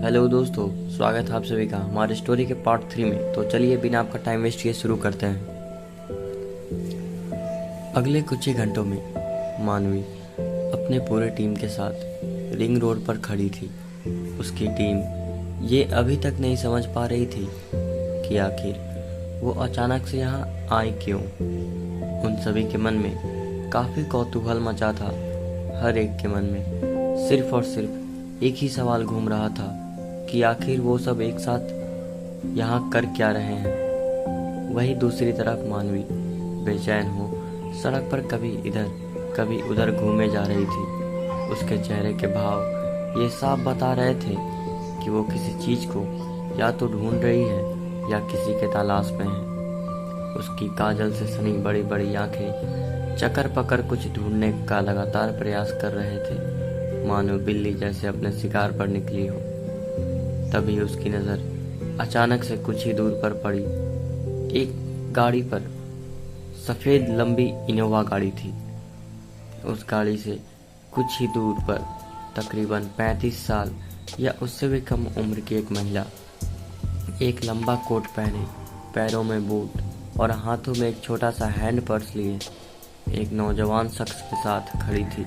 Hello दोस्तों, स्वागत है आप सभी का हमारे स्टोरी के पार्ट 3 में। तो चलिए बिना आपका टाइम वेस्ट किए शुरू करते हैं। अगले कुछ ही घंटों में मानवी अपने पूरे टीम के साथ रिंग रोड पर खड़ी थी। उसकी टीम ये अभी तक नहीं समझ पा रही थी कि आखिर वो अचानक से यहाँ आई क्यों। उन सभी के मन में काफ़ी कौतूहल मचा था। हर एक के मन में सिर्फ और सिर्फ एक ही सवाल घूम रहा था कि आखिर वो सब एक साथ यहाँ कर क्या रहे हैं। वही दूसरी तरफ मानवी बेचैन हो सड़क पर कभी इधर कभी उधर घूमे जा रही थी। उसके चेहरे के भाव ये साफ बता रहे थे कि वो किसी चीज को या तो ढूंढ रही है या किसी के तलाश में है। उसकी काजल से सनी बड़ी बड़ी आंखें चकर पकर कुछ ढूंढने का लगातार प्रयास कर रहे थे, मानो बिल्ली जैसे अपने शिकार पर निकली हो। तभी उसकी नज़र अचानक से कुछ ही दूर पर पड़ी। एक गाड़ी पर सफ़ेद लंबी इनोवा गाड़ी थी। उस गाड़ी से कुछ ही दूर पर तकरीबन 35 साल या उससे भी कम उम्र की एक महिला, एक लंबा कोट पहने, पैरों में बूट और हाथों में एक छोटा सा हैंड पर्स लिए एक नौजवान शख्स के साथ खड़ी थी,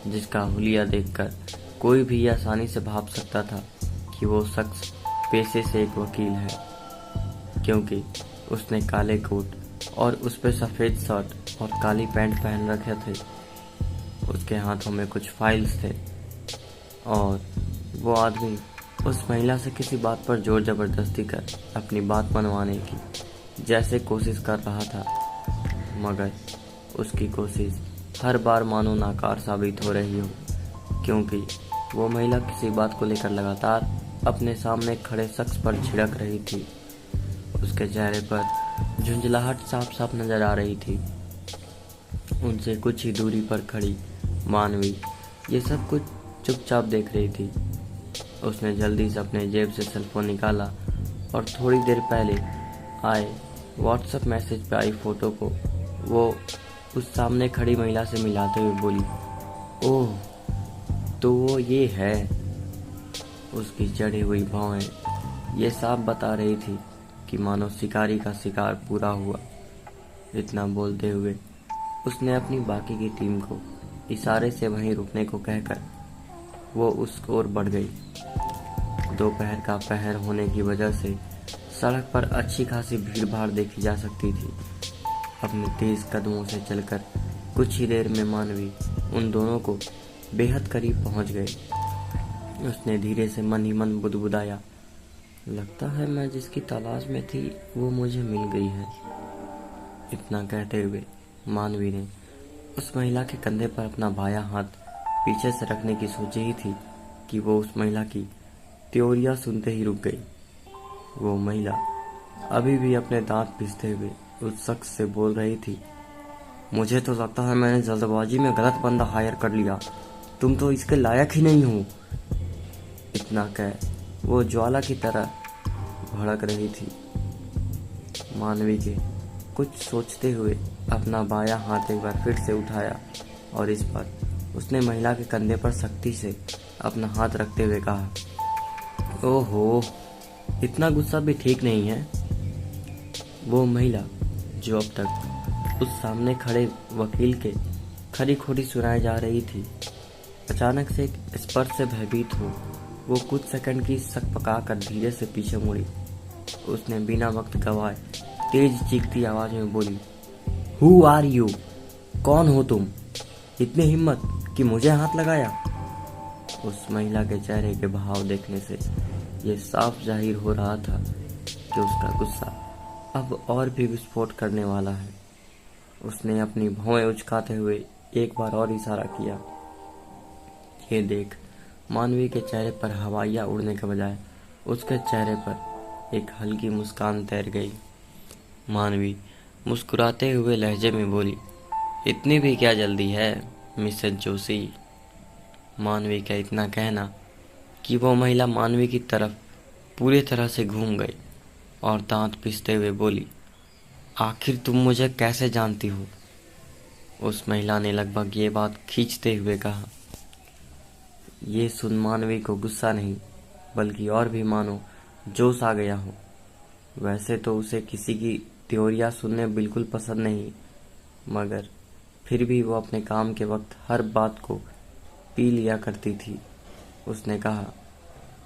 जिसका हुलिया देखकर कोई भी आसानी से भाप सकता था कि वो शख्स पेशे से एक वकील है, क्योंकि उसने काले कोट और उस पर सफ़ेद शर्ट और काली पैंट पहन रखे थे। उसके हाथों में कुछ फाइल्स थे और वो आदमी उस महिला से किसी बात पर जोर जबरदस्ती कर अपनी बात मनवाने की जैसे कोशिश कर रहा था, मगर उसकी कोशिश हर बार मानो नाकाम साबित हो रही हो, क्योंकि वो महिला किसी बात को लेकर लगातार अपने सामने खड़े शख्स पर झिड़क रही थी। उसके चेहरे पर झुंझलाहट साफ साफ नजर आ रही थी। उनसे कुछ ही दूरी पर खड़ी मानवी ये सब कुछ चुपचाप देख रही थी। उसने जल्दी से अपने जेब से सेलफोन निकाला और थोड़ी देर पहले आए व्हाट्सएप मैसेज पे आई फोटो को वो उस सामने खड़ी महिला से मिलाते हुए बोली, ओह तो वो ये है। उसकी चढ़ी हुई भौहें ये साफ बता रही थी कि मानो शिकारी का शिकार पूरा हुआ। इतना बोलते हुए उसने अपनी बाकी की टीम को इशारे से वहीं रुकने को कहकर वो उस ओर बढ़ गई। दोपहर का पहर होने की वजह से सड़क पर अच्छी खासी भीड़ भाड़ देखी जा सकती थी। अपने तेज कदमों से चलकर कुछ ही देर में मानवी उन दोनों को बेहद करीब पहुंच गई। उसने धीरे से मन ही मन बुदबुदाया, लगता है मैं जिसकी तलाश में थी वो मुझे मिल गई है। इतना कहते हुए मानवी ने उस महिला के कंधे पर अपना बायां हाथ पीछे से रखने की सोची ही थी कि वो उस महिला की त्योरियां सुनते ही रुक गई। वो महिला अभी भी अपने दांत पीसते हुए उस शख्स से बोल रही थी, मुझे तो लगता है मैंने जल्दबाजी में गलत बंदा हायर कर लिया, तुम तो इसके लायक ही नहीं हो। इतना कह वो ज्वाला की तरह भड़क रही थी। मानवी के कुछ सोचते हुए अपना बायां हाथ एक बार फिर से उठाया और इस बार उसने महिला के कंधे पर सख्ती से अपना हाथ रखते हुए कहा, ओहो इतना गुस्सा भी ठीक नहीं है। वो महिला जो अब तक उस सामने खड़े वकील के खरी खोटी सुनाई जा रही थी, अचानक से एक स्पर्श से भयभीत हो वो कुछ सेकंड की शक पकाकर धीरे से पीछे मुड़ी। उसने बिना वक्त गवाए तेज चीखती आवाज में बोली, हु आर यू, कौन हो तुम, इतनी हिम्मत कि मुझे हाथ लगाया। उस महिला के चेहरे के भाव देखने से ये साफ जाहिर हो रहा था कि उसका गुस्सा अब और भी विस्फोट करने वाला है। उसने अपनी भौहें उचकाते हुए एक बार और इशारा किया। ये देख मानवी के चेहरे पर हवाइयाँ उड़ने के बजाय उसके चेहरे पर एक हल्की मुस्कान तैर गई। मानवी मुस्कुराते हुए लहजे में बोली, इतनी भी क्या जल्दी है मिसेस जोशी। मानवी का इतना कहना कि वो महिला मानवी की तरफ पूरी तरह से घूम गई और दांत पीसते हुए बोली, आखिर तुम मुझे कैसे जानती हो। उस महिला ने लगभग ये बात खींचते हुए कहा। ये सुन मानवी को गुस्सा नहीं बल्कि और भी मानो जोश आ गया हो। वैसे तो उसे किसी की थ्योरियाँ सुनने बिल्कुल पसंद नहीं, मगर फिर भी वो अपने काम के वक्त हर बात को पी लिया करती थी। उसने कहा,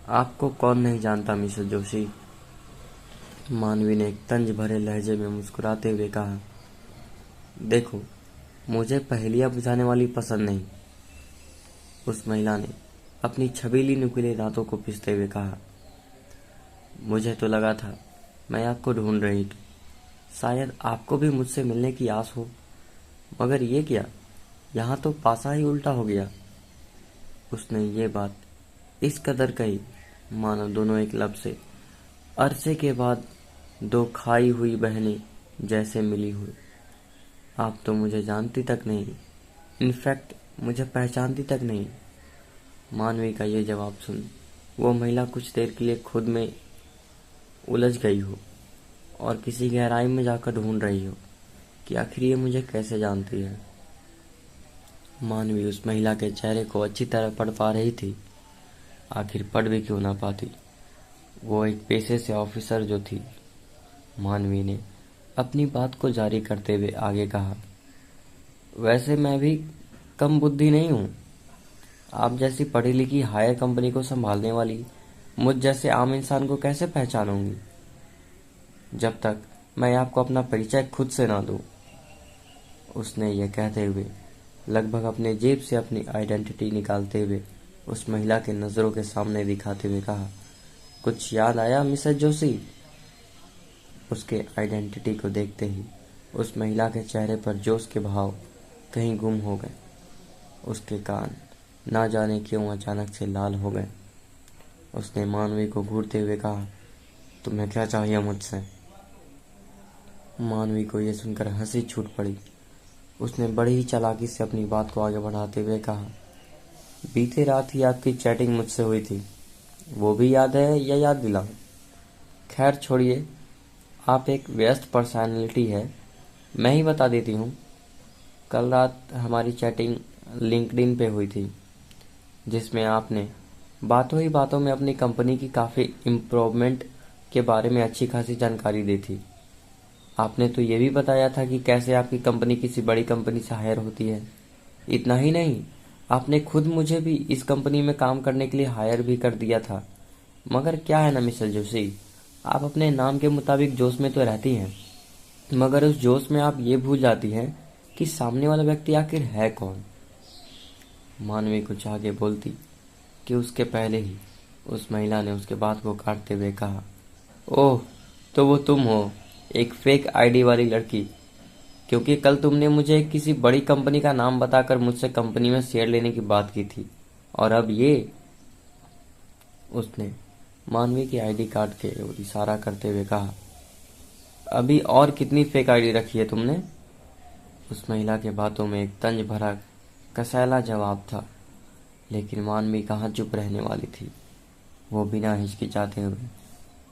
आपको कौन नहीं जानता मिसेस जोशी। मानवी ने एक तंज भरे लहजे में मुस्कुराते हुए कहा, देखो, मुझे पहेलियाँ बुझाने वाली पसंद नहीं। उस महिला ने अपनी छबीली नुकीले दांतों को पीसते हुए कहा, मुझे तो लगा था मैं आपको ढूंढ रही थी। शायद आपको भी मुझसे मिलने की आस हो, मगर ये क्या, यहाँ तो पासा ही उल्टा हो गया। उसने ये बात इस कदर कही मानो दोनों एक लब से अरसे के बाद दो खाई हुई बहनें जैसे मिली हुई। आप तो मुझे जानती तक नहीं, इनफैक्ट मुझे पहचानती तक नहीं। मानवी का ये जवाब सुन वो महिला कुछ देर के लिए खुद में उलझ गई हो और किसी गहराई में जाकर ढूंढ रही हो कि आखिर ये मुझे कैसे जानती है। मानवी उस महिला के चेहरे को अच्छी तरह पढ़ पा रही थी। आखिर पढ़ भी क्यों ना पाती, वो एक पेशे से ऑफिसर जो थी। मानवी ने अपनी बात को जारी करते हुए आगे कहा, वैसे मैं भी कम बुद्धि नहीं हूँ। आप जैसी पढ़ी लिखी हायर कंपनी को संभालने वाली मुझ जैसे आम इंसान को कैसे पहचानूंगी, जब तक मैं आपको अपना परिचय खुद से ना दूं। उसने यह कहते हुए लगभग अपने जेब से अपनी आइडेंटिटी निकालते हुए उस महिला के नज़रों के सामने दिखाते हुए कहा, कुछ याद आया मिसेस जोशी। उसके आइडेंटिटी को देखते ही उस महिला के चेहरे पर जोश के भाव कहीं गुम हो गए। उसके कान ना जाने क्यों अचानक से लाल हो गए। उसने मानवी को घूरते हुए कहा, तुम्हें क्या चाहिए मुझसे। मानवी को यह सुनकर हंसी छूट पड़ी। उसने बड़ी ही चालाकी से अपनी बात को आगे बढ़ाते हुए कहा, बीते रात ही आपकी चैटिंग मुझसे हुई थी, वो भी याद है या याद दिलाऊं। खैर छोड़िए, आप एक व्यस्त पर्सनालिटी है, मैं ही बता देती हूँ। कल रात हमारी चैटिंग लिंक्डइन पे हुई थी, जिसमें आपने बातों ही बातों में अपनी कंपनी की काफ़ी इम्प्रूवमेंट के बारे में अच्छी खासी जानकारी दी थी। आपने तो ये भी बताया था कि कैसे आपकी कंपनी किसी बड़ी कंपनी से हायर होती है। इतना ही नहीं, आपने खुद मुझे भी इस कंपनी में काम करने के लिए हायर भी कर दिया था। मगर क्या है ना मिसेस जोशी, आप अपने नाम के मुताबिक जोश में तो रहती हैं, मगर उस जोश में आप ये भूल जाती हैं कि सामने वाला व्यक्ति आखिर है कौन। मानवी कुछ आगे बोलती कि उसके पहले ही उस महिला ने उसके बात को काटते हुए कहा, ओह, तो वो तुम हो, एक फेक आईडी वाली लड़की। क्योंकि कल तुमने मुझे किसी बड़ी कंपनी का नाम बताकर मुझसे कंपनी में शेयर लेने की बात की थी, और अब ये। उसने मानवी की आईडी कार्ड के ओर इशारा करते हुए कहा, अभी और कितनी फेक आईडी रखी है तुमने। उस महिला के बातों में एक तंज भरा कसैला जवाब था, लेकिन मानवी कहाँ चुप रहने वाली थी। वो बिना हिचकिचाते हुए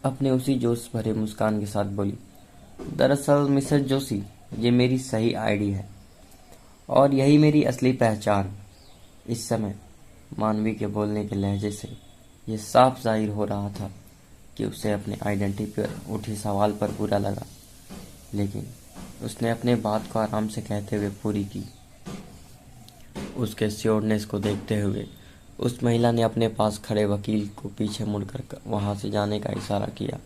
अपने उसी जोश भरे मुस्कान के साथ बोली, दरअसल मिसेस जोशी, ये मेरी सही आईडी है और यही मेरी असली पहचान। इस समय मानवी के बोलने के लहजे से ये साफ जाहिर हो रहा था कि उसे अपने आइडेंटिटी पर उठे सवाल पर बुरा लगा, लेकिन उसने अपने बात को आराम से कहते हुए पूरी की। उसके श्योरनेस को देखते हुए उस महिला ने अपने पास खड़े वकील को पीछे मुड़कर वहां से जाने का इशारा किया।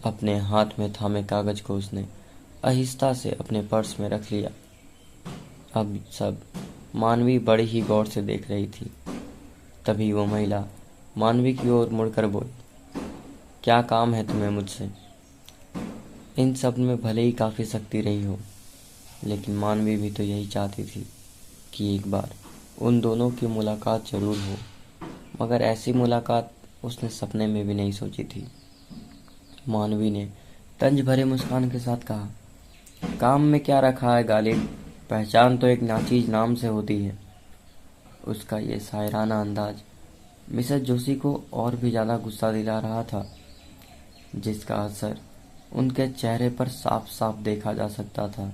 अपने हाथ में थामे कागज को उसने आहिस्ता से अपने पर्स में रख लिया। अब सब मानवी बड़ी ही गौर से देख रही थी। तभी वो महिला मानवी की ओर मुड़कर बोली, क्या काम है तुम्हें मुझसे। इन सब में भले ही काफ़ी शक्ति रही हो, लेकिन मानवी भी तो यही चाहती थी कि एक बार उन दोनों की मुलाकात जरूर हो, मगर ऐसी मुलाकात उसने सपने में भी नहीं सोची थी। मानवी ने तंज भरे मुस्कान के साथ कहा, काम में क्या रखा है गालिब, पहचान तो एक नाचीज नाम से होती है। उसका ये शायराना अंदाज मिसेस जोशी को और भी ज़्यादा गुस्सा दिला रहा था, जिसका असर उनके चेहरे पर साफ साफ देखा जा सकता था।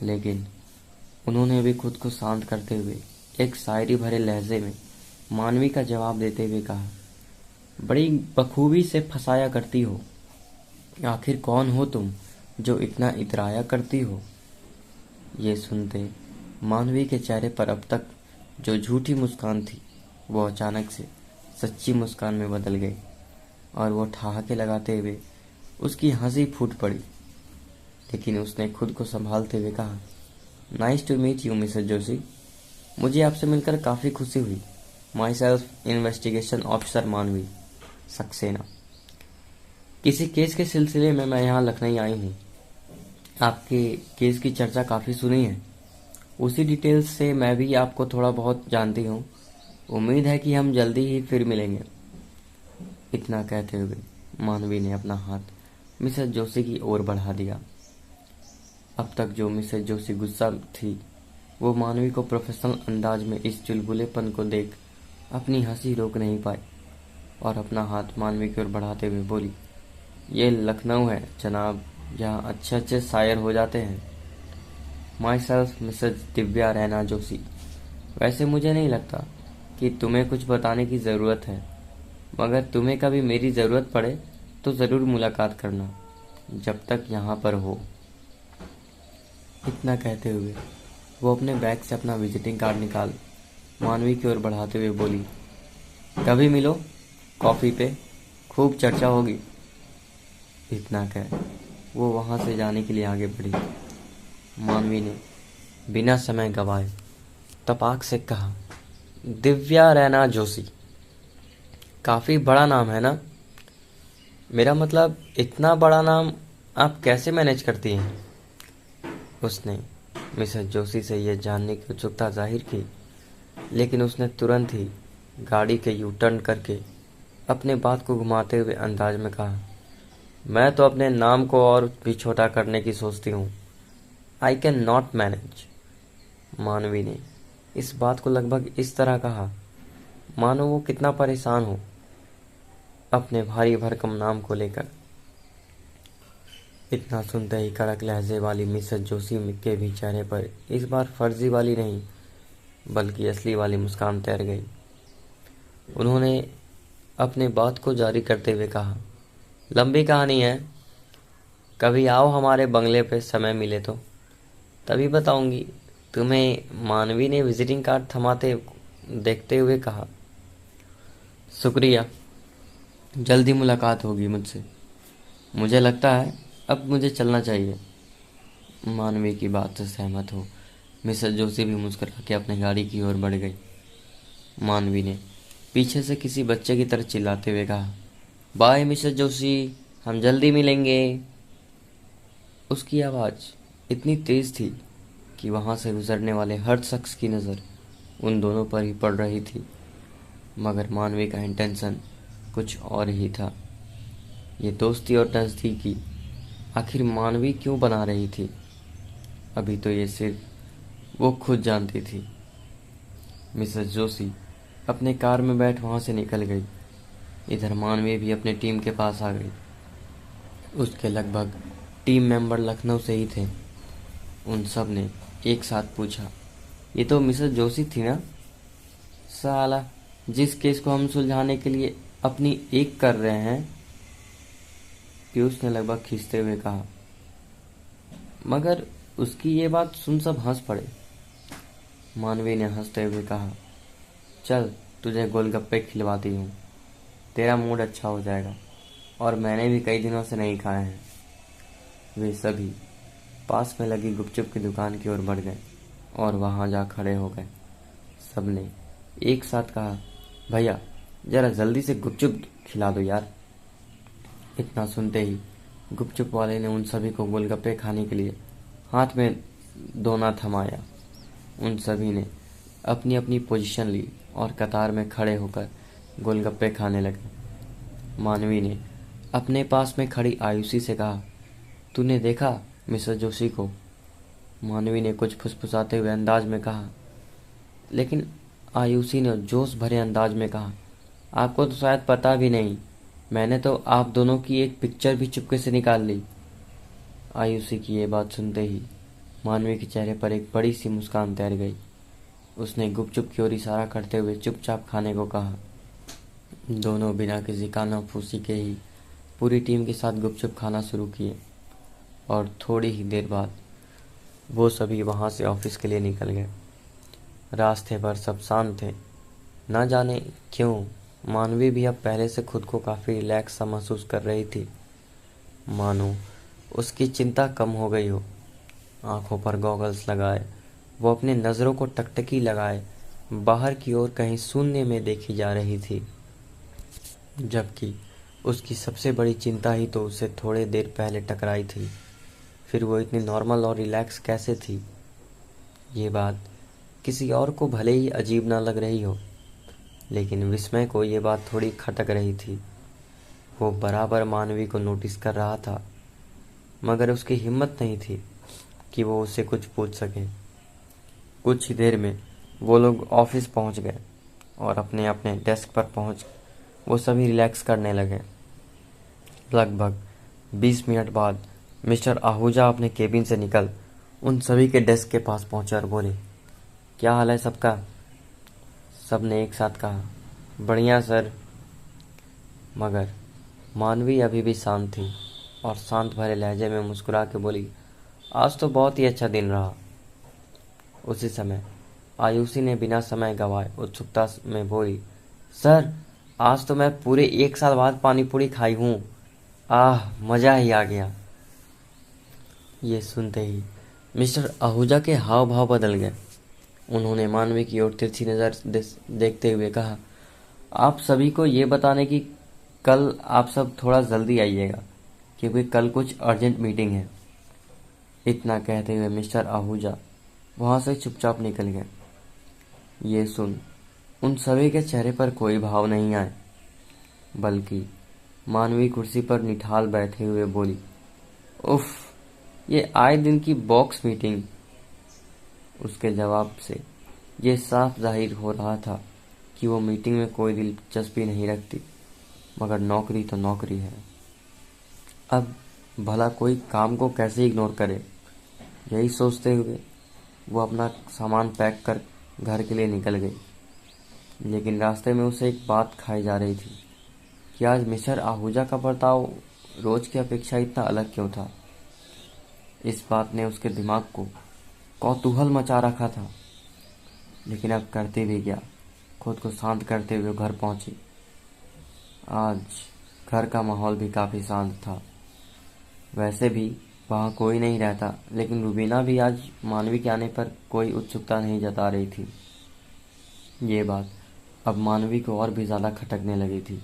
लेकिन उन्होंने भी खुद को शांत करते हुए एक शायरी भरे लहजे में मानवी का जवाब देते हुए कहा, बड़ी बखूबी से फंसाया करती हो। आखिर कौन हो तुम जो इतना इतराया करती हो? ये सुनते मानवी के चेहरे पर अब तक जो झूठी मुस्कान थी वो अचानक से सच्ची मुस्कान में बदल गई और वो ठहाके लगाते हुए उसकी हंसी फूट पड़ी। लेकिन उसने खुद को संभालते हुए कहा, nice to meet you Mrs Joshi. मुझे आपसे मिलकर काफ़ी खुशी हुई। माई सेल्फ इन्वेस्टिगेशन ऑफिसर मानवी सक्सेना। किसी केस के सिलसिले में मैं यहाँ लखनऊ आई हूँ। आपके केस की चर्चा काफ़ी सुनी है। उसी डिटेल्स से मैं भी आपको थोड़ा बहुत जानती हूँ। उम्मीद है कि हम जल्दी ही फिर मिलेंगे। इतना कहते हुए मानवी ने अपना हाथ मिसेस जोशी की ओर बढ़ा दिया। अब तक जो मिसेस जोशी गुस्सा थी वो मानवी को प्रोफेशनल अंदाज में इस चुलबुलेपन को देख अपनी हंसी रोक नहीं पाई और अपना हाथ मानवी की ओर बढ़ाते हुए बोली, ये लखनऊ है जनाब, यहाँ अच्छे अच्छे शायर हो जाते हैं। My self Mrs Divya Raina Joshi. वैसे मुझे नहीं लगता कि तुम्हें कुछ बताने की ज़रूरत है, मगर तुम्हें कभी मेरी ज़रूरत पड़े तो ज़रूर मुलाकात करना, जब तक यहाँ पर हो। इतना कहते हुए वो अपने बैग से अपना विजिटिंग कार्ड निकाल मानवी की ओर बढ़ाते हुए बोली, कभी मिलो कॉफ़ी पे, खूब चर्चा होगी। इतना कह वो वहाँ से जाने के लिए आगे बढ़ी। मानवी ने बिना समय गवाए तपाक से कहा, दिव्या रैना जोशी, काफ़ी बड़ा नाम है ना? मेरा मतलब इतना बड़ा नाम आप कैसे मैनेज करती हैं? उसने मिसेस जोशी से यह जानने की उत्सुकता जाहिर की, लेकिन उसने तुरंत ही गाड़ी के यू टर्न करके अपने बात को घुमाते हुए अंदाज में कहा, मैं तो अपने नाम को और भी छोटा करने की सोचती हूँ। I can not manage. मानवी ने इस बात को लगभग इस तरह कहा मानो वो कितना परेशान हो अपने भारी भरकम नाम को लेकर। इतना सुनते ही कड़क लहजे वाली मिसेस जोशी के भी चेहरे पर इस बार फर्जी वाली नहीं बल्कि असली वाली मुस्कान तैर गई। उन्होंने अपने बात को जारी करते हुए कहा, लंबी कहानी है, कभी आओ हमारे बंगले पे समय मिले तो तभी बताऊंगी तुम्हें। मानवी ने विजिटिंग कार्ड थमाते देखते हुए कहा, शुक्रिया, जल्दी मुलाकात होगी मुझसे। मुझे लगता है अब मुझे चलना चाहिए। मानवी की बात से सहमत हो मिसेस जोशी भी मुस्कुरा के अपनी गाड़ी की ओर बढ़ गई। मानवी ने पीछे से किसी बच्चे की तरह चिल्लाते हुए कहा, बाय मिसेस जोशी, हम जल्दी मिलेंगे। उसकी आवाज़ इतनी तेज थी कि वहाँ से गुजरने वाले हर शख्स की नज़र उन दोनों पर ही पड़ रही थी, मगर मानवी का इंटेंशन कुछ और ही था। ये दोस्ती और नज़दीकी आखिर मानवी क्यों बना रही थी? अभी तो ये सिर्फ वो खुद जानती थी। मिसेस जोशी अपने कार में बैठ वहाँ से निकल गई। इधर मानवी भी अपने टीम के पास आ गई। उसके लगभग टीम मेंबर लखनऊ से ही थे। उन सब ने एक साथ पूछा, ये तो मिसेस जोशी थी ना? साला, जिस केस को हम सुलझाने के लिए अपनी एक कर रहे हैं। पीयूष ने लगभग खींचते हुए कहा, मगर उसकी ये बात सुन सब हंस पड़े। मानवी ने हंसते हुए कहा, चल तुझे गोलगप्पे खिलवाती हूँ, तेरा मूड अच्छा हो जाएगा, और मैंने भी कई दिनों से नहीं खाए हैं। वे सभी पास में लगी गुपचुप की दुकान की ओर बढ़ गए और वहाँ जा खड़े हो गए। सबने एक साथ कहा, भैया जरा जल्दी से गुपचुप खिला दो यार। इतना सुनते ही गुपचुप वाले ने उन सभी को गोलगप्पे खाने के लिए हाथ में दोना थमाया। उन सभी ने अपनी अपनी पोजीशन ली और कतार में खड़े होकर गोलगप्पे खाने लगे। मानवी ने अपने पास में खड़ी आयुषी से कहा, तूने देखा मिसेस जोशी को? मानवी ने कुछ फुसफुसाते हुए अंदाज में कहा, लेकिन आयुषी ने जोश भरे अंदाज में कहा, आपको तो शायद पता भी नहीं, मैंने तो आप दोनों की एक पिक्चर भी चुपके से निकाल ली। आयुषी की ये बात सुनते ही मानवी के चेहरे पर एक बड़ी सी मुस्कान तैर गई। उसने गुपचुप की ओर इशारा करते हुए चुपचाप खाने को कहा। दोनों बिना किसी कानाफूसी के ही पूरी टीम के साथ गुपचुप खाना शुरू किए और थोड़ी ही देर बाद वो सभी वहाँ से ऑफिस के लिए निकल गए। रास्ते पर सब शांत थे। ना जाने क्यों मानवी भी अब पहले से खुद को काफ़ी रिलैक्स सा महसूस कर रही थी, मानो उसकी चिंता कम हो गई हो। आंखों पर गॉगल्स लगाए वो अपने नज़रों को टकटकी लगाए बाहर की ओर कहीं शून्य में देखी जा रही थी, जबकि उसकी सबसे बड़ी चिंता ही तो उससे थोड़े देर पहले टकराई थी। फिर वो इतनी नॉर्मल और रिलैक्स कैसे थी? ये बात किसी और को भले ही अजीब ना लग रही हो, लेकिन विस्मय को ये बात थोड़ी खटक रही थी। वो बराबर मानवी को नोटिस कर रहा था, मगर उसकी हिम्मत नहीं थी कि वो उससे कुछ पूछ सके। कुछ ही देर में वो लोग ऑफिस पहुंच गए और अपने अपने डेस्क पर पहुंच वो सभी रिलैक्स करने लगे। लगभग 20 मिनट बाद मिस्टर आहूजा अपने केबिन से निकल उन सभी के डेस्क के पास पहुंचे और बोले, क्या हाल है सबका? सबने एक साथ कहा, बढ़िया सर। मगर मानवी अभी भी शांत थी और शांत भरे लहजे में मुस्कुरा के बोली, आज तो बहुत ही अच्छा दिन रहा। उसी समय आयुषी ने बिना समय गंवाए उत्सुकता में बोली, सर आज तो मैं पूरे 1 साल बाद पानी पूरी खाई हूँ। आह, मज़ा ही आ गया। ये सुनते ही मिस्टर आहूजा के हाव भाव बदल गए। उन्होंने मानवी की ओर तिरछी नज़र देखते हुए कहा, आप सभी को ये बताने की कल आप सब थोड़ा जल्दी आइएगा, क्योंकि कल कुछ अर्जेंट मीटिंग है। इतना कहते हुए मिस्टर आहूजा वहाँ से चुपचाप निकल गए। ये सुन उन सभी के चेहरे पर कोई भाव नहीं आए, बल्कि मानवी कुर्सी पर निठाल बैठे हुए बोली, उफ, ये आए दिन की बॉक्स मीटिंग। उसके जवाब से ये साफ जाहिर हो रहा था कि वो मीटिंग में कोई दिलचस्पी नहीं रखती, मगर नौकरी तो नौकरी है। अब भला कोई काम को कैसे इग्नोर करे? यही सोचते हुए वो अपना सामान पैक कर घर के लिए निकल गई। लेकिन रास्ते में उसे एक बात खाई जा रही थी कि आज मिस्टर आहूजा का बर्ताव रोज की अपेक्षा इतना अलग क्यों था। इस बात ने उसके दिमाग को कौतूहल मचा रखा था, लेकिन अब करते भी क्या, खुद को शांत करते हुए घर पहुंची। आज घर का माहौल भी काफ़ी शांत था। वैसे भी वहाँ कोई नहीं रहता, लेकिन रुबीना भी आज मानवी के आने पर कोई उत्सुकता नहीं जता रही थी। ये बात अब मानवी को और भी ज़्यादा खटकने लगी थी।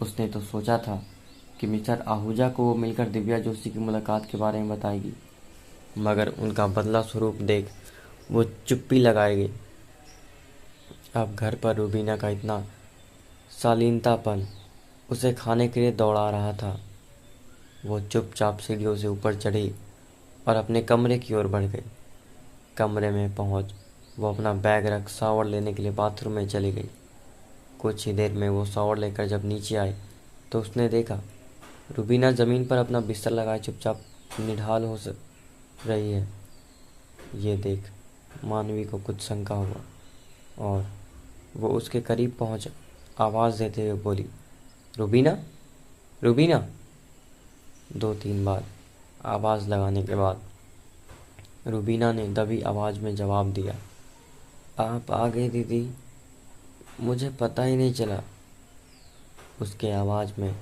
उसने तो सोचा था कि मिस्टर आहूजा को वो मिलकर दिव्या जोशी की मुलाकात के बारे में बताएगी, मगर उनका बदला स्वरूप देख वो चुप्पी लगाए गई। अब घर पर रुबीना का इतना शालीनतापन उसे खाने के लिए दौड़ा रहा था। वो चुपचाप सीढ़ियों से ऊपर चढ़ी और अपने कमरे की ओर बढ़ गई। कमरे में पहुंच वो अपना बैग रख शावर लेने के लिए बाथरूम में चली गई। कुछ ही देर में वो शावर लेकर जब नीचे आई तो उसने देखा रुबीना ज़मीन पर अपना बिस्तर लगाए चुपचाप निढाल हो रही है। ये देख मानवी को कुछ शंका हुआ और वो उसके करीब पहुंच आवाज़ देते हुए बोली, रुबीना, रुबीना। 2-3 बार आवाज़ लगाने के बाद रुबीना ने दबी आवाज़ में जवाब दिया, आप आ गए दीदी, मुझे पता ही नहीं चला। उसके आवाज़ में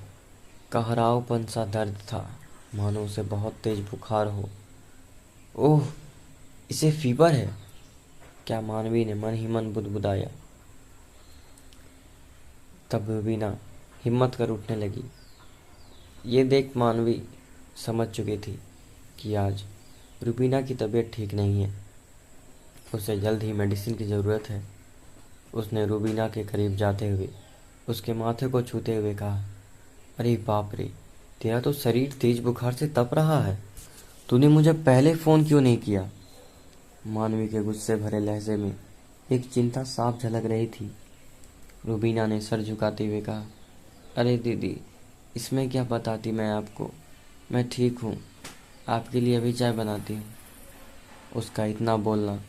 कहरावपन सा दर्द था, मानो उसे बहुत तेज बुखार हो। ओह, इसे फीवर है क्या? मानवी ने मन ही मन बुदबुदाया। तब रुबीना हिम्मत कर उठने लगी। ये देख मानवी समझ चुकी थी कि आज रुबीना की तबीयत ठीक नहीं है, उसे जल्द ही मेडिसिन की ज़रूरत है। उसने रुबीना के करीब जाते हुए उसके माथे को छूते हुए कहा, अरे बाप रे, तेरा तो शरीर तेज बुखार से तप रहा है, तूने मुझे पहले फ़ोन क्यों नहीं किया? मानवी के गुस्से भरे लहजे में एक चिंता साफ झलक रही थी। रुबीना ने सर झुकाते हुए कहा, अरे दीदी, इसमें क्या बताती मैं आपको, मैं ठीक हूँ, आपके लिए अभी चाय बनाती हूँ। उसका इतना बोलना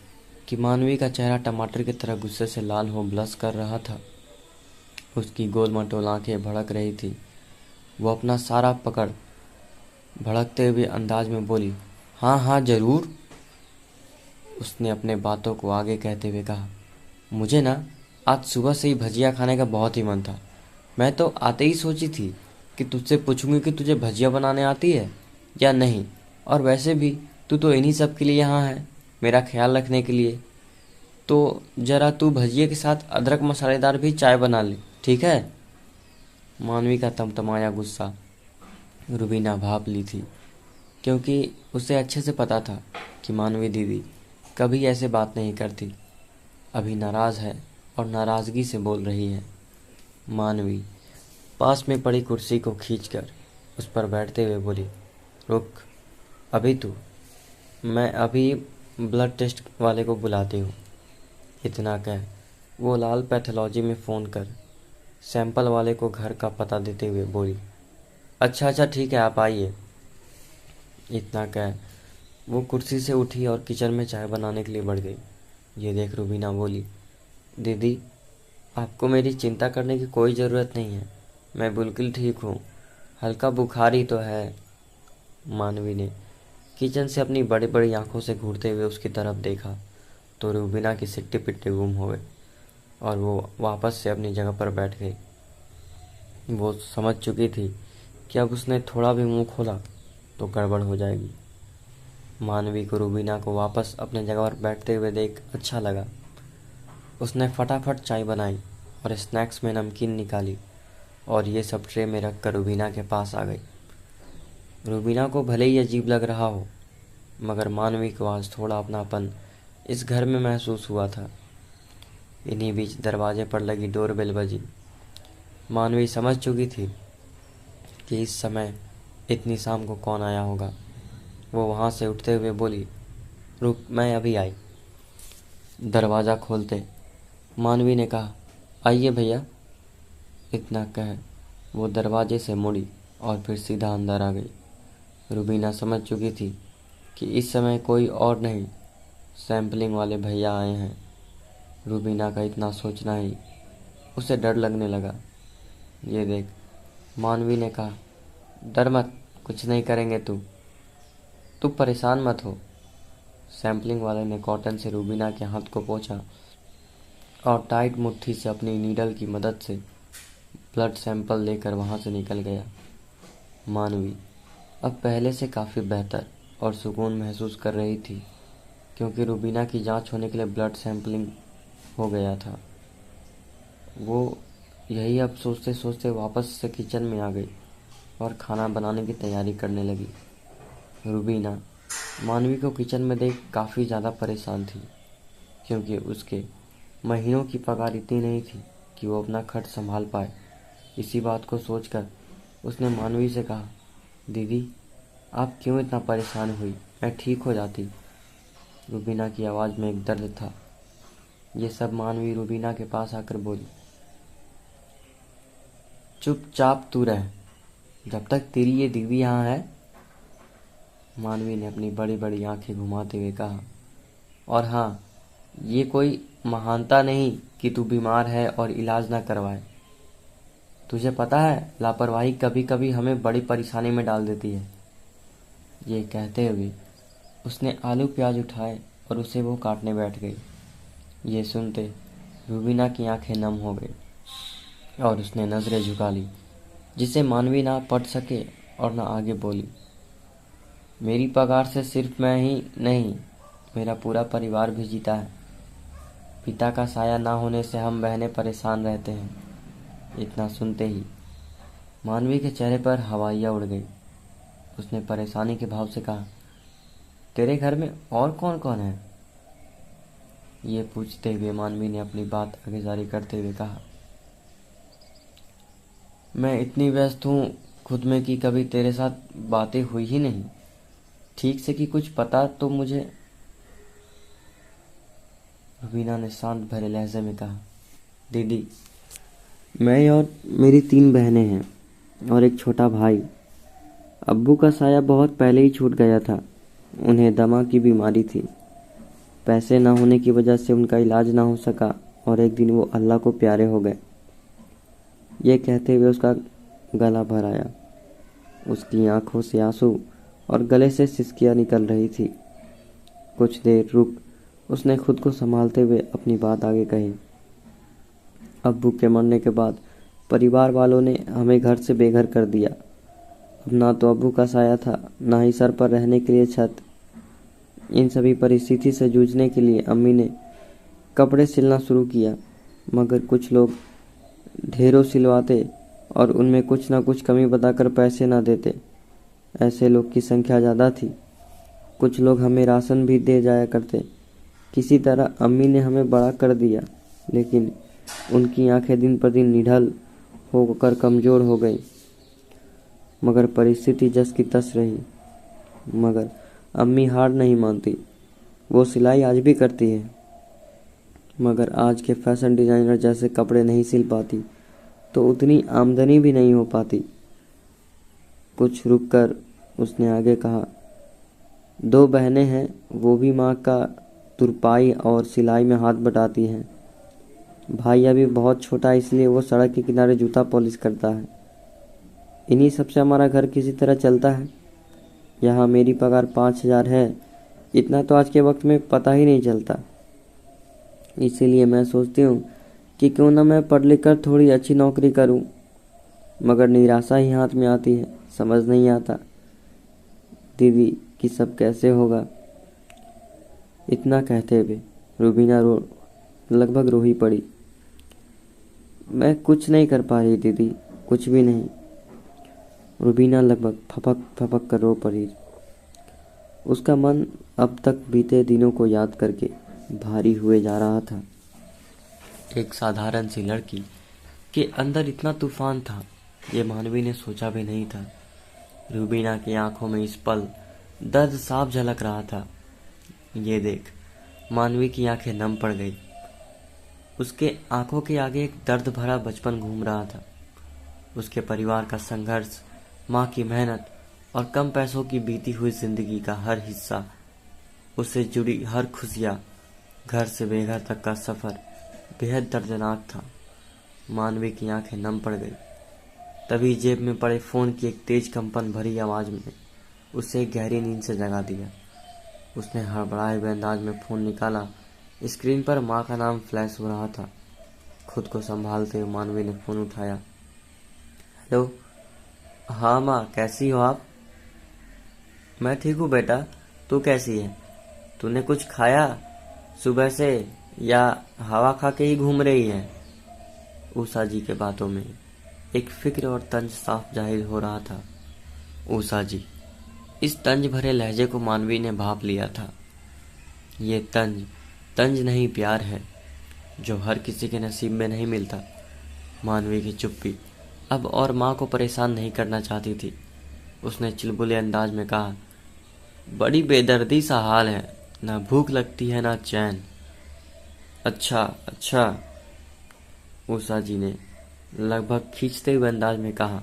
कि मानवी का चेहरा टमाटर की तरह गुस्से से लाल हो ब्लश कर रहा था। उसकी गोल मटोल आंखें भड़क रही थी। वो अपना सारा पकड़ भड़कते हुए अंदाज में बोली, हाँ हाँ ज़रूर। उसने अपने बातों को आगे कहते हुए कहा, मुझे ना आज सुबह से ही भजिया खाने का बहुत ही मन था। मैं तो आते ही सोची थी कि तुझसे पूछूंगी कि तुझे भजिया बनाने आती है या नहीं, और वैसे भी तू तो इन्हीं सब के लिए यहाँ है, मेरा ख्याल रखने के लिए। तो ज़रा तू भजिए के साथ अदरक मसालेदार भी चाय बना ले, ठीक है। मानवी का तमतमाया गुस्सा रुबीना भाप ली थी, क्योंकि उसे अच्छे से पता था कि मानवी दीदी कभी ऐसे बात नहीं करती। अभी नाराज़ है और नाराज़गी से बोल रही है। मानवी पास में पड़ी कुर्सी को खींचकर उस पर बैठते हुए बोली, रुक, अभी तू, मैं अभी ब्लड टेस्ट वाले को बुलाती हूँ। इतना कह वो लाल पैथोलॉजी में फ़ोन कर सैंपल वाले को घर का पता देते हुए बोली, अच्छा अच्छा ठीक है, आप आइए। इतना कह वो कुर्सी से उठी और किचन में चाय बनाने के लिए बढ़ गई। ये देख रुबीना बोली, दीदी आपको मेरी चिंता करने की कोई ज़रूरत नहीं है, मैं बिल्कुल ठीक हूँ, हल्का बुखार ही तो है। मानवी ने किचन से अपनी बड़ी बड़ी आंखों से घूरते हुए उसकी तरफ देखा तो रुबीना की सिट्टी पिट्टी गुम हो गई और वो वापस से अपनी जगह पर बैठ गई। वो समझ चुकी थी कि अब उसने थोड़ा भी मुंह खोला तो गड़बड़ हो जाएगी। मानवी को रुबीना को वापस अपने जगह पर बैठते हुए देख अच्छा लगा। उसने फटाफट चाय बनाई और स्नैक्स में नमकीन निकाली और ये सब ट्रे में रख कर रुबीना के पास आ गई। रुबीना को भले ही अजीब लग रहा हो, मगर मानवी को आज थोड़ा अपनापन इस घर में महसूस हुआ था। इन्हीं बीच दरवाजे पर लगी डोरबेल बजी। मानवी समझ चुकी थी कि इस समय इतनी शाम को कौन आया होगा। वो वहाँ से उठते हुए बोली, रुक, मैं अभी आई। दरवाज़ा खोलते मानवी ने कहा, आइए भैया। इतना कह वो दरवाजे से मुड़ी और फिर सीधा अंदर आ गई। रुबीना समझ चुकी थी कि इस समय कोई और नहीं, सैम्पलिंग वाले भैया आए हैं। रुबीना का इतना सोचना ही उसे डर लगने लगा। ये देख मानवी ने कहा, डर मत, कुछ नहीं करेंगे, तू परेशान मत हो। सैम्पलिंग वाले ने कॉटन से रुबीना के हाथ को पोंछा और टाइट मुट्ठी से अपनी नीडल की मदद से ब्लड सैंपल लेकर वहाँ से निकल गया। मानवी अब पहले से काफ़ी बेहतर और सुकून महसूस कर रही थी, क्योंकि रुबीना की जांच होने के लिए ब्लड सैंपलिंग हो गया था। वो यही अब सोचते सोचते वापस से किचन में आ गई और खाना बनाने की तैयारी करने लगी। रुबीना मानवी को किचन में देख काफ़ी ज़्यादा परेशान थी, क्योंकि उसके महीनों की पगार इतनी नहीं थी कि वो अपना खर्च संभाल पाए। इसी बात को सोचकर उसने मानवी से कहा, दीदी आप क्यों इतना परेशान हुई, मैं ठीक हो जाती। रुबीना की आवाज़ में एक दर्द था। ये सब मानवी रुबीना के पास आकर बोली, चुपचाप तू रह, जब तक तेरी ये दीदी यहाँ है। मानवी ने अपनी बड़ी बड़ी आंखें घुमाते हुए कहा, और हाँ, ये कोई महानता नहीं कि तू बीमार है और इलाज ना करवाए। तुझे पता है लापरवाही कभी कभी हमें बड़ी परेशानी में डाल देती है। ये कहते हुए उसने आलू प्याज उठाए और उसे वो काटने बैठ गई। ये सुनते रुबीना की आंखें नम हो गई और उसने नज़रें झुका ली, जिसे मानवी ना पढ़ सके और ना आगे बोली। मेरी पगार से सिर्फ मैं ही नहीं, मेरा पूरा परिवार भी जीता है। पिता का साया ना होने से हम बहनें परेशान रहते हैं। इतना सुनते ही मानवी के चेहरे पर हवाइयाँ उड़ गई। उसने परेशानी के भाव से कहा, तेरे घर में और कौन कौन है? ये पूछते हुए मानवी ने अपनी बात आगे जारी करते हुए कहा, मैं इतनी व्यस्त हूँ खुद में कि कभी तेरे साथ बातें हुई ही नहीं, ठीक से कि कुछ पता तो मुझे। रुबीना ने शांत भरे लहजे में कहा, दीदी मैं और मेरी 3 बहनें हैं और एक छोटा भाई। अब्बू का साया बहुत पहले ही छूट गया था, उन्हें दमा की बीमारी थी। पैसे ना होने की वजह से उनका इलाज ना हो सका और एक दिन वो अल्लाह को प्यारे हो गए। ये कहते हुए उसका गला भर आया। उसकी आंखों से आंसू और गले से सिसकियां निकल रही थी। कुछ देर रुक उसने खुद को संभालते हुए अपनी बात आगे कही। अब्बू के मरने के बाद परिवार वालों ने हमें घर से बेघर कर दिया। अब ना तो अब्बू का साया था, ना ही सर पर रहने के लिए छत। इन सभी परिस्थिति से जूझने के लिए अम्मी ने कपड़े सिलना शुरू किया, मगर कुछ लोग ढेरों सिलवाते और उनमें कुछ ना कुछ कमी बताकर पैसे ना देते। ऐसे लोग की संख्या ज़्यादा थी। कुछ लोग हमें राशन भी दे जाया करते। किसी तरह अम्मी ने हमें बड़ा कर दिया, लेकिन उनकी आंखें दिन पर दिन निढल होकर कमज़ोर हो गई। मगर परिस्थिति जस की तस रही। मगर अम्मी हार नहीं मानती। वो सिलाई आज भी करती है, मगर आज के फैशन डिज़ाइनर जैसे कपड़े नहीं सिल पाती, तो उतनी आमदनी भी नहीं हो पाती। कुछ रुककर उसने आगे कहा, 2 बहनें हैं, वो भी माँ का तुरपाई और सिलाई में हाथ बटाती हैं। भाई अभी बहुत छोटा है, इसलिए वो सड़क के किनारे जूता पॉलिश करता है। इन्हीं सबसे हमारा घर किसी तरह चलता है। यहाँ मेरी पगार 5,000 है। इतना तो आज के वक्त में पता ही नहीं चलता। इसीलिए मैं सोचती हूँ कि क्यों ना मैं पढ़ लिख कर थोड़ी अच्छी नौकरी करूँ। मगर निराशा ही हाथ में आती है। समझ नहीं आता दीदी कि सब कैसे होगा। इतना कहते हुए रूबीना लगभग रो ही पड़ी। मैं कुछ नहीं कर पा रही दीदी, कुछ भी नहीं। रूबीना लगभग फपक फपक कर रो पड़ी। उसका मन अब तक बीते दिनों को याद करके भारी हुए जा रहा था। एक साधारण सी लड़की के अंदर इतना तूफान था, ये मानवी ने सोचा भी नहीं था। रूबीना की आंखों में इस पल दर्द साफ झलक रहा था। ये देख मानवी की आंखें नम पड़ गई। उसके आंखों के आगे एक दर्द भरा बचपन घूम रहा था। उसके परिवार का संघर्ष, माँ की मेहनत और कम पैसों की बीती हुई जिंदगी का हर हिस्सा, उससे जुड़ी हर खुशियाँ, घर से बेघर तक का सफ़र बेहद दर्दनाक था। मानवी की आंखें नम पड़ गई। तभी जेब में पड़े फ़ोन की एक तेज कंपन भरी आवाज़ में उसे गहरी नींद से जगा दिया। उसने हड़बड़ाए हुए अंदाज में फ़ोन निकाला। स्क्रीन पर माँ का नाम फ्लैश हो रहा था। खुद को संभालते हुए मानवी ने फ़ोन उठाया। हेलो। हाँ माँ, कैसी हो आप? मैं ठीक हूँ बेटा, तू कैसी है? तूने कुछ खाया सुबह से या हवा खा के ही घूम रही है? उषा जी के बातों में एक फिक्र और तंज साफ जाहिर हो रहा था। उषा जी, इस तंज भरे लहजे को मानवी ने भाप लिया था। ये तंज नहीं, प्यार है, जो हर किसी के नसीब में नहीं मिलता। मानवी की चुप्पी अब और माँ को परेशान नहीं करना चाहती थी। उसने चुलबुले अंदाज में कहा, बड़ी बेदर्दी सा हाल है, ना भूख लगती है ना चैन। अच्छा अच्छा, उषा जी ने लगभग खींचते हुए अंदाज में कहा,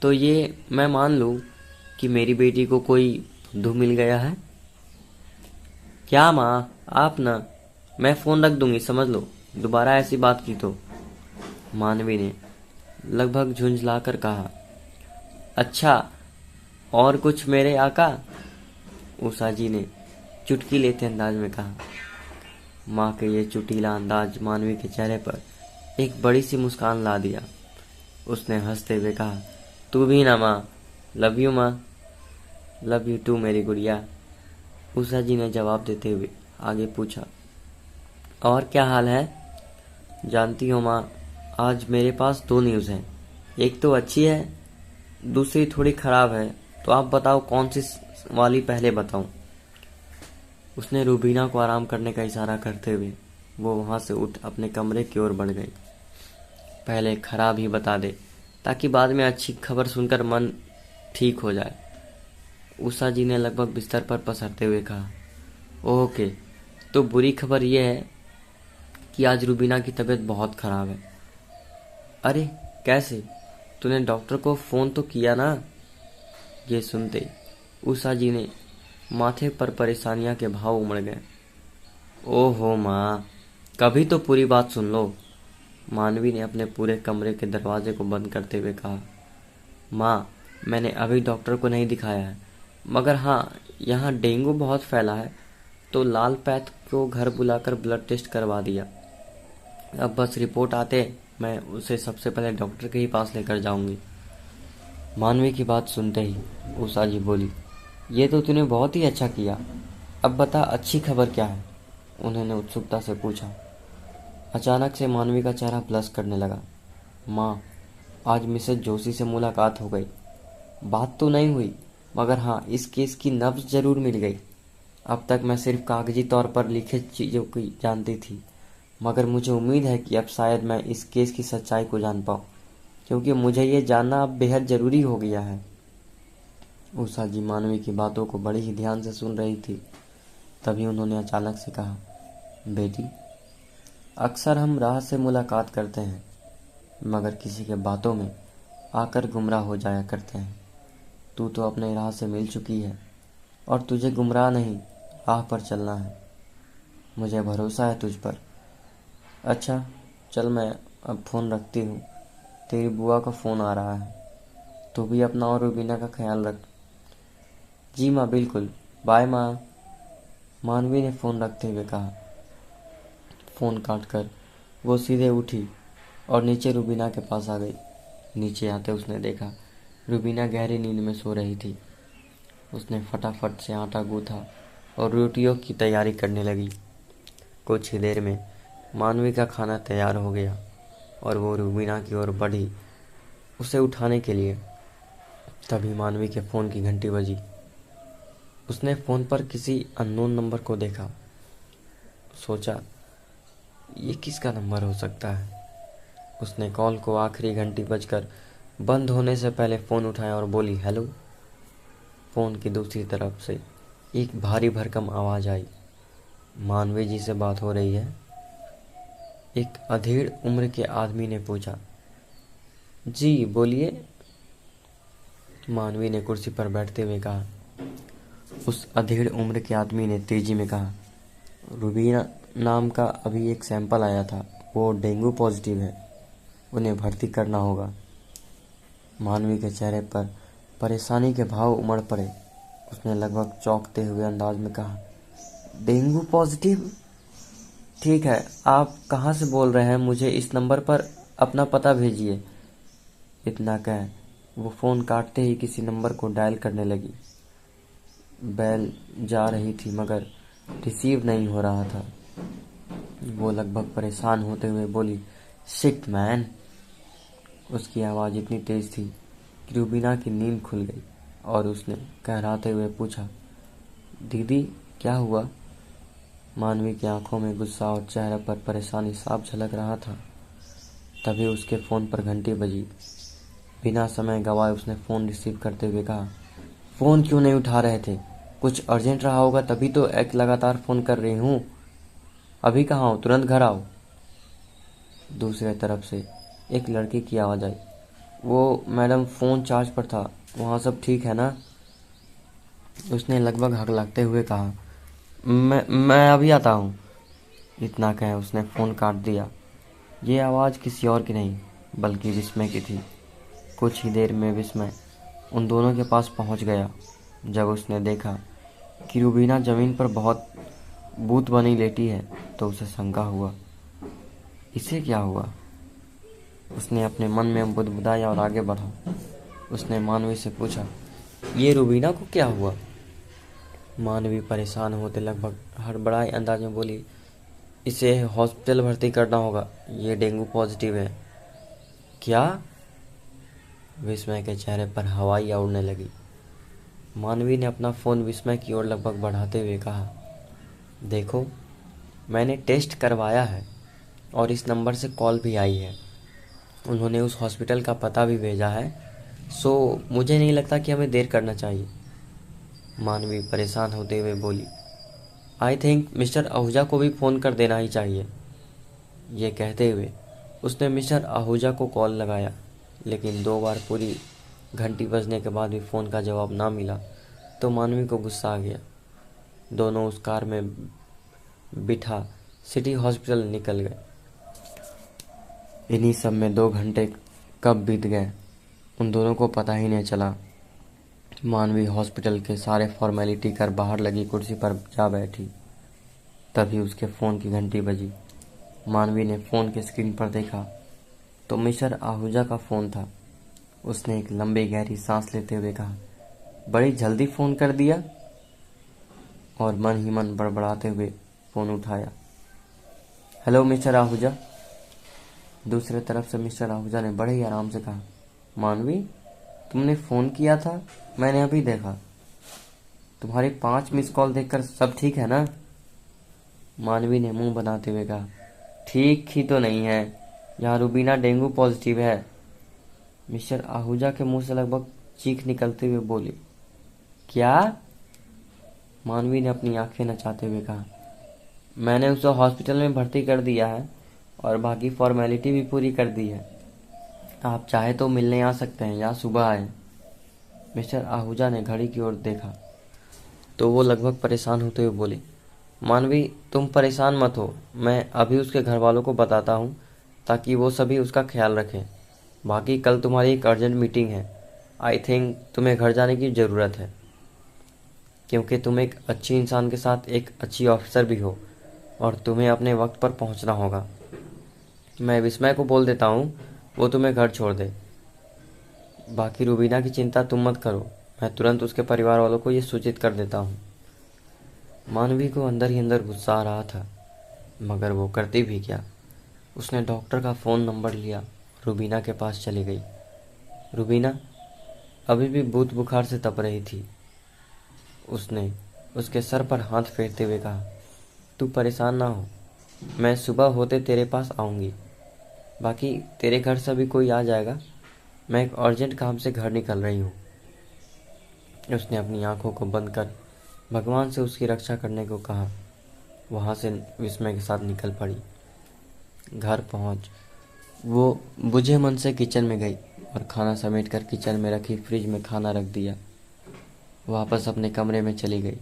तो ये मैं मान लूं कि मेरी बेटी को कोई बुद्धू मिल गया है? क्या माँ, आप ना, मैं फ़ोन रख दूंगी, समझ लो, दोबारा ऐसी बात की तो। मानवी ने लगभग झुंझलाकर कहा। अच्छा, और कुछ मेरे आका? उषा जी ने चुटकी लेते अंदाज में कहा। माँ के ये चुटीला अंदाज मानवी के चेहरे पर एक बड़ी सी मुस्कान ला दिया। उसने हंसते हुए कहा, तू भी ना माँ, लव यू माँ। लव यू टू मेरी गुड़िया। उषा जी ने जवाब देते हुए आगे पूछा, और क्या हाल है? जानती हो माँ, आज मेरे पास 2 न्यूज़ हैं। एक तो अच्छी है, दूसरी थोड़ी ख़राब है। तो आप बताओ कौन सी वाली पहले बताऊं? उसने रूबीना को आराम करने का इशारा करते हुए वो वहां से उठ अपने कमरे की ओर बढ़ गई। पहले खराब ही बता दे, ताकि बाद में अच्छी खबर सुनकर मन ठीक हो जाए। उषा जी ने लगभग बिस्तर पर पसरते हुए कहा। ओके, तो बुरी खबर यह है कि आज रूबीना की तबीयत बहुत ख़राब है। अरे कैसे? तूने डॉक्टर को फ़ोन तो किया ना? ये सुनते उषा जी ने माथे पर परेशानियां के भाव उमड़ गए। ओहो माँ, कभी तो पूरी बात सुन लो। मानवी ने अपने पूरे कमरे के दरवाजे को बंद करते हुए कहा, माँ, मैंने अभी डॉक्टर को नहीं दिखाया है, मगर हाँ, यहाँ डेंगू बहुत फैला है, तो लाल पैथ को घर बुलाकर ब्लड टेस्ट करवा दिया। अब बस रिपोर्ट आते मैं उसे सबसे पहले डॉक्टर के ही पास लेकर जाऊंगी। मानवी की बात सुनते ही उषा जी बोली, ये तो तूने बहुत ही अच्छा किया। अब बता, अच्छी खबर क्या है? उन्होंने उत्सुकता से पूछा। अचानक से मानवी का चेहरा ब्लश करने लगा। माँ, आज मिसेज जोशी से मुलाकात हो गई। बात तो नहीं हुई, मगर हाँ, इस केस की नब्ज जरूर मिल गई। अब तक मैं सिर्फ कागजी तौर पर लिखित चीज़ों की जानती थी, मगर मुझे उम्मीद है कि अब शायद मैं इस केस की सच्चाई को जान पाऊँ, क्योंकि मुझे ये जानना अब बेहद ज़रूरी हो गया है। उषा जी मानवी की बातों को बड़े ही ध्यान से सुन रही थी। तभी उन्होंने अचानक से कहा, बेटी, अक्सर हम राह से मुलाकात करते हैं, मगर किसी के बातों में आकर गुमराह हो जाया करते हैं। तू तो अपने राह से मिल चुकी है और तुझे गुमराह नहीं, राह पर चलना है। मुझे भरोसा है तुझ पर। अच्छा, चल, मैं अब फ़ोन रखती हूँ। तेरी बुआ का फ़ोन आ रहा है। तू भी अपना और रुबीना का ख्याल रख। जी माँ, बिल्कुल। बाय माँ, मानवी ने फ़ोन रखते हुए कहा। फ़ोन काटकर वो सीधे उठी और नीचे रुबीना के पास आ गई। नीचे आते उसने देखा रुबीना गहरी नींद में सो रही थी। उसने फटाफट से आटा गूंथा और रोटियों की तैयारी करने लगी। कुछ ही देर में मानवी का खाना तैयार हो गया और वो रुबीना की ओर बढ़ी उसे उठाने के लिए। तभी मानवी के फ़ोन की घंटी बजी। उसने फ़ोन पर किसी अननोन नंबर को देखा। सोचा, ये किसका नंबर हो सकता है? उसने कॉल को आखिरी घंटी बजकर बंद होने से पहले फ़ोन उठाया और बोली, हेलो। फ़ोन की दूसरी तरफ से एक भारी भरकम आवाज़ आई। मानवी जी से बात हो रही है? एक अधेड़ उम्र के आदमी ने पूछा। जी बोलिए, मानवी ने कुर्सी पर बैठते हुए कहा। उस अधेड़ उम्र के आदमी ने तेजी में कहा, रुबीना नाम का अभी एक सैंपल आया था, वो डेंगू पॉजिटिव है, उन्हें भर्ती करना होगा। मानवी के चेहरे पर परेशानी के भाव उमड़ पड़े। उसने लगभग चौंकते हुए अंदाज में कहा, डेंगू पॉजिटिव? ठीक है, आप कहाँ से बोल रहे हैं? मुझे इस नंबर पर अपना पता भेजिए। इतना कह वो फ़ोन काटते ही किसी नंबर को डायल करने लगी। बेल जा रही थी मगर रिसीव नहीं हो रहा था। वो लगभग परेशान होते हुए बोली, शिट मैन। उसकी आवाज़ इतनी तेज थी कि रुबीना की नींद खुल गई और उसने कहराते हुए पूछा, दीदी क्या हुआ? मानवी की आंखों में गुस्सा और चेहरे पर परेशानी साफ झलक रहा था। तभी उसके फ़ोन पर घंटी बजी। बिना समय गंवाए उसने फ़ोन रिसीव करते हुए कहा, फ़ोन क्यों नहीं उठा रहे थे? कुछ अर्जेंट रहा होगा तभी तो एक लगातार फ़ोन कर रही हूँ। अभी कहाँ हो? तुरंत घर आओ। दूसरे तरफ से एक लड़की की आवाज़ आई, वो मैडम, फ़ोन चार्ज पर था, वहाँ सब ठीक है ना? उसने लगभग हकलाते हुए कहा, मैं अभी आता हूँ। इतना कह उसने फ़ोन काट दिया। ये आवाज़ किसी और की नहीं बल्कि विस्मय की थी। कुछ ही देर में विस्मय उन दोनों के पास पहुंच गया। जब उसने देखा कि रुबीना ज़मीन पर बहुत बूत बनी लेटी है तो उसे शंका हुआ, इसे क्या हुआ? उसने अपने मन में बुदबुदाया और आगे बढ़ा। उसने मानवी से पूछा, ये रुबीना को क्या हुआ? मानवी परेशान होते लगभग हड़बड़ाए अंदाज में बोली, इसे हॉस्पिटल भर्ती करना होगा, ये डेंगू पॉजिटिव है। क्या? विस्मय के चेहरे पर हवाइयाँ उड़ने लगी। मानवी ने अपना फ़ोन विस्मय की ओर लगभग बढ़ाते हुए कहा, देखो, मैंने टेस्ट करवाया है और इस नंबर से कॉल भी आई है। उन्होंने उस हॉस्पिटल का पता भी भेजा है, सो मुझे नहीं लगता कि हमें देर करना चाहिए। मानवी परेशान होते हुए बोली, आई थिंक मिस्टर आहूजा को भी फ़ोन कर देना ही चाहिए। ये कहते हुए उसने मिस्टर आहूजा को कॉल लगाया, लेकिन 2 बार पूरी घंटी बजने के बाद भी फ़ोन का जवाब ना मिला तो मानवी को गुस्सा आ गया। दोनों उस कार में बिठा सिटी हॉस्पिटल निकल गए। इन्हीं सब में 2 घंटे कब बीत गए उन दोनों को पता ही नहीं चला। मानवी हॉस्पिटल के सारे फॉर्मेलिटी कर बाहर लगी कुर्सी पर जा बैठी। तभी उसके फ़ोन की घंटी बजी। मानवी ने फ़ोन के स्क्रीन पर देखा तो मिस्टर आहूजा का फ़ोन था। उसने एक लंबी गहरी सांस लेते हुए कहा, बड़ी जल्दी फ़ोन कर दिया, और मन ही मन बड़बड़ाते हुए फ़ोन उठाया। Hello mister Ahuja. दूसरे तरफ से मिस्टर आहूजा ने बड़े ही आराम से कहा, मानवी तुमने फ़ोन किया था, मैंने अभी देखा। तुम्हारी 5 मिस कॉल देखकर सब ठीक है ना? मानवी ने मुंह बनाते हुए कहा, ठीक ही तो नहीं है, यहाँ रुबीना डेंगू पॉजिटिव है। मिस्टर आहूजा के मुंह से लगभग चीख निकलते हुए बोली, क्या? मानवी ने अपनी आंखें नचाते हुए कहा, मैंने उसे हॉस्पिटल में भर्ती कर दिया है और बाकी फॉर्मेलिटी भी पूरी कर दी है। आप चाहे तो मिलने आ सकते हैं या सुबह आए। मिस्टर आहूजा ने घड़ी की ओर देखा तो वो लगभग परेशान होते हुए बोले, मानवी तुम परेशान मत हो, मैं अभी उसके घर वालों को बताता हूँ ताकि वो सभी उसका ख्याल रखें। बाकी कल तुम्हारी एक अर्जेंट मीटिंग है। आई थिंक तुम्हें घर जाने की ज़रूरत है, क्योंकि तुम एक अच्छी इंसान के साथ एक अच्छी ऑफिसर भी हो और तुम्हें अपने वक्त पर पहुंचना होगा। मैं विस्मय को बोल देता हूँ वो तुम्हें घर छोड़ दे। बाकी रुबीना की चिंता तुम मत करो, मैं तुरंत उसके परिवार वालों को ये सूचित कर देता हूँ। मानवी को अंदर ही अंदर गुस्सा आ रहा था, मगर वो करती भी क्या। उसने डॉक्टर का फ़ोन नंबर लिया, रुबीना के पास चली गई। रुबीना अभी भी भूत बुखार से तप रही थी। उसने उसके सर पर हाथ फेरते हुए कहा, तू परेशान ना हो, मैं सुबह होते तेरे पास आऊँगी। बाकी तेरे घर से भी कोई आ जाएगा, मैं एक अर्जेंट काम से घर निकल रही हूँ। उसने अपनी आंखों को बंद कर भगवान से उसकी रक्षा करने को कहा। वहाँ से विस्मय के साथ निकल पड़ी। घर पहुँच वो बुझे मन से किचन में गई और खाना समेट कर किचन में रखी फ्रिज में खाना रख दिया। वापस अपने कमरे में चली गई।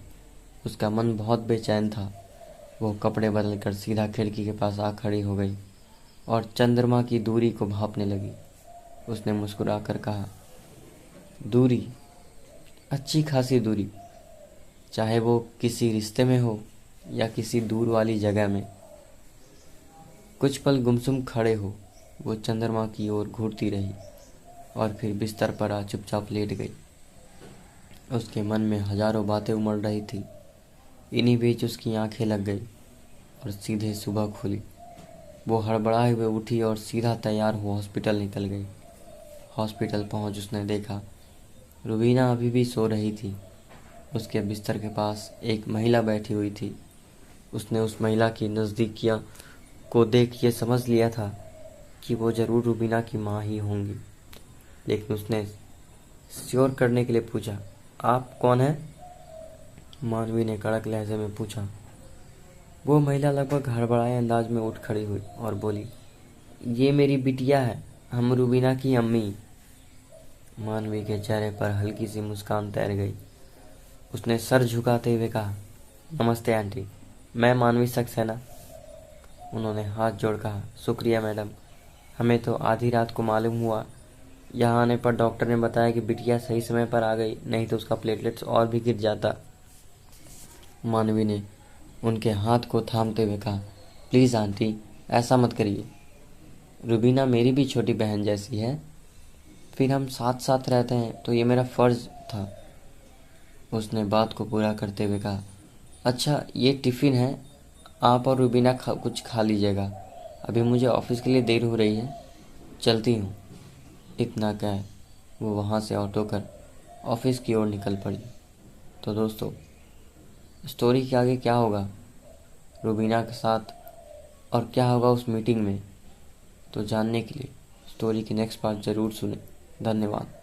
उसका मन बहुत बेचैन था। वो कपड़े बदलकर सीधा खिड़की के पास आ खड़ी हो गई और चंद्रमा की दूरी को भांपने लगी। उसने मुस्कुराकर कहा, दूरी, अच्छी खासी दूरी, चाहे वो किसी रिश्ते में हो या किसी दूर वाली जगह में। कुछ पल गुमसुम खड़े हो वो चंद्रमा की ओर घूरती रही और फिर बिस्तर पर आ चुपचाप लेट गई। उसके मन में हजारों बातें उमड़ रही थी। इन्हीं बीच उसकी आंखें लग गई और सीधे सुबह खुली। वो हड़बड़ाए हुए उठी और सीधा तैयार हो हॉस्पिटल निकल गई। हॉस्पिटल पहुंच उसने देखा रुबीना अभी भी सो रही थी। उसके बिस्तर के पास एक महिला बैठी हुई थी। उसने उस महिला की नज़दीकियां को देख ये समझ लिया था कि वो ज़रूर रुबीना की माँ ही होंगी, लेकिन उसने श्योर करने के लिए पूछा, आप कौन हैं? मानवी ने कड़क लहजे में पूछा। वो महिला लगभग हड़बड़ाए अंदाज में उठ खड़ी हुई और बोली, ये मेरी बिटिया है, हम रुबीना की अम्मी। मानवी के चेहरे पर हल्की सी मुस्कान तैर गई। उसने सर झुकाते हुए कहा, नमस्ते आंटी, मैं मानवी सक्सेना। उन्होंने हाथ जोड़ कहा, शुक्रिया मैडम, हमें तो आधी रात को मालूम हुआ। यहाँ आने पर डॉक्टर ने बताया कि बिटिया सही समय पर आ गई, नहीं तो उसका प्लेटलेट्स और भी गिर जाता। मानवी ने उनके हाथ को थामते हुए कहा, प्लीज़ आंटी, ऐसा मत करिए। रुबीना मेरी भी छोटी बहन जैसी है, फिर हम साथ साथ रहते हैं तो ये मेरा फ़र्ज़ था। उसने बात को पूरा करते हुए कहा, अच्छा ये टिफ़िन है, आप और रुबीना कुछ खा लीजिएगा, अभी मुझे ऑफिस के लिए देर हो रही है, चलती हूँ। इतना कह वो वहाँ से ऑटो कर ऑफिस की ओर निकल पड़ी। तो दोस्तों, स्टोरी के आगे क्या होगा रुबीना के साथ और क्या होगा उस मीटिंग में, तो जानने के लिए स्टोरी की नेक्स्ट पार्ट ज़रूर सुनें। धन्यवाद।